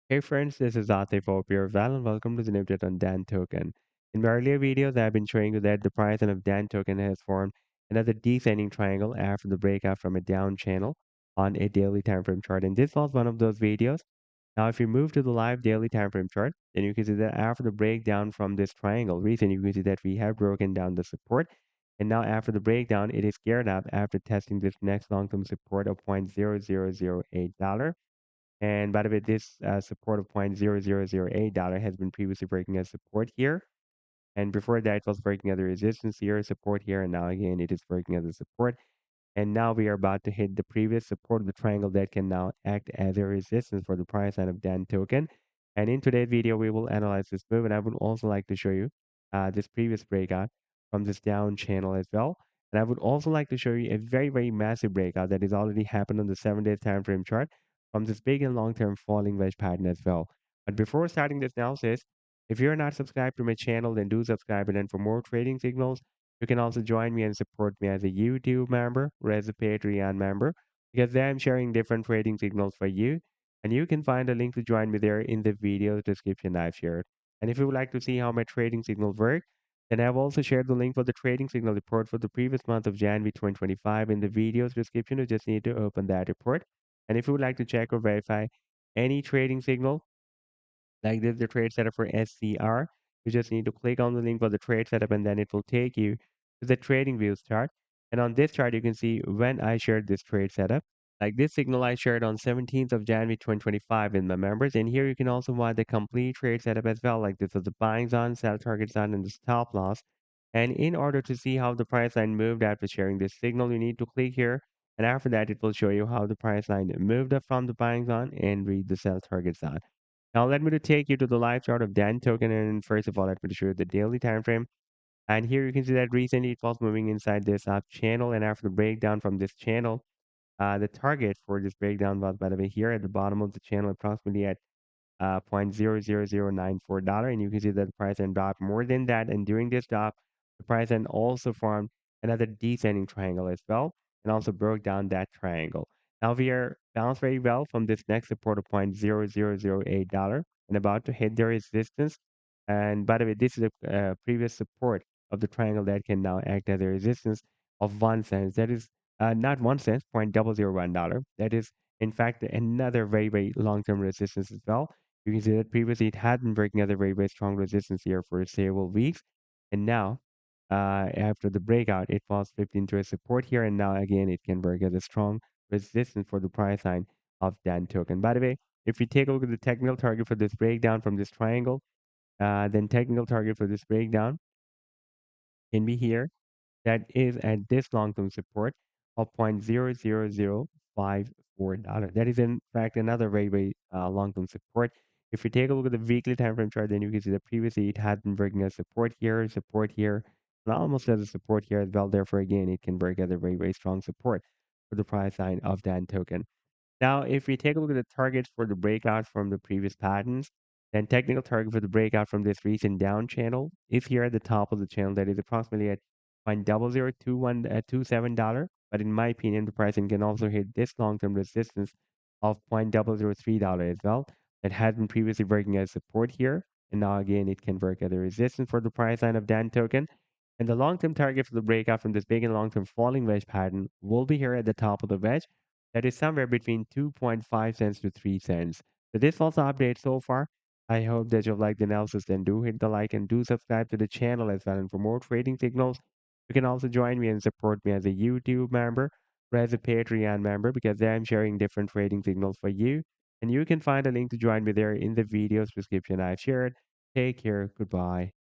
Hey friends, this is Atif of your Val and welcome to the new update on Dent token. In my earlier videos, I've been showing you that the price of Dent token has formed another descending triangle after the breakout from a down channel on a daily time frame chart. And this was one of those videos. Now, if you move to the live daily time frame chart, then you can see that after the breakdown from this triangle region, you can see that we have broken down the support. And now after the breakdown, it is geared up after testing this next long-term support of $0.0008. And by the way, this support of $0.0008 has been previously breaking as support here. And before that, it was breaking as a resistance here, support here, and now again, it is breaking as a support. And now we are about to hit the previous support of the triangle that can now act as a resistance for the price line of DAN token. And in today's video, we will analyze this move. And I would also like to show you this previous breakout from this down channel as well. And I would also like to show you a very massive breakout that has already happened on the 7-day time frame chart from this big and long-term falling wedge pattern as well. But before starting this analysis, if you're not subscribed to my channel, then do subscribe. And then for more trading signals, you can also join me and support me as a YouTube member or as a Patreon member because there I'm sharing different trading signals for you. And you can find a link to join me there in the video description I've shared. And if you would like to see how my trading signals work, then I've also shared the link for the trading signal report for the previous month of January 2025 in the video's description. You just need to open that report. And if you would like to check or verify any trading signal, like this, the trade setup for SCR. You just need to click on the link for the trade setup and then it will take you to the trading views chart. And on this chart, you can see when I shared this trade setup. Like this signal I shared on 17th of January 2025 in my members. And here you can also find the complete trade setup as well. Like this is the buying zone, sell target zone, and the stop loss. And in order to see how the price line moved after sharing this signal, you need to click here. And after that, it will show you how the price line moved up from the buying zone and read the sell target zone. Now let me to take you to the live chart of Dan token, and first of all, let me to show you the daily time frame. And here you can see that recently it was moving inside this up channel, and after the breakdown from this channel, the target for this breakdown was by the way here at the bottom of the channel, approximately at $0.00094, and you can see that the price then dropped more than that. And during this drop, the price then also formed another descending triangle as well, and also broke down that triangle. Now we are bounced very well from this next support of $0.0008 and about to hit the resistance. And by the way, this is a previous support of the triangle that can now act as a resistance of 1 cent. That is not 1 cent, $0.001. That is in fact another very long-term resistance as well. You can see that previously it had been breaking out a very strong resistance here for several weeks. And now, after the breakout, it was flipped into a support here. And now again, it can work as a strong resistance for the price line of that token. By the way, if we take a look at the technical target for this breakdown from this triangle, then technical target for this breakdown can be here that is at this long-term support of $0.00054. That is in fact another very long-term support. If you take a look at the weekly time frame chart, then you can see that previously it had been breaking as support here, and almost as a support here as well. Therefore, again, it can break as a very strong support for the price line of that token. Now, if we take a look at the targets for the breakout from the previous patterns, then technical target for the breakout from this recent down channel is here at the top of the channel. That is approximately at $0.002127. But in my opinion, the pricing can also hit this long-term resistance of $0.003 as well. That has been previously working as support here. And now again, it can work as a resistance for the price line of Dan token. And the long-term target for the breakout from this big and long-term falling wedge pattern will be here at the top of the wedge. That is somewhere between 2.5 cents to 3 cents. So this was the update so far. I hope that you've liked the analysis. Then do hit the like and do subscribe to the channel as well. And for more trading signals, you can also join me and support me as a YouTube member or as a Patreon member because there I'm sharing different trading signals for you. And you can find a link to join me there in the video's description I've shared. Take care. Goodbye.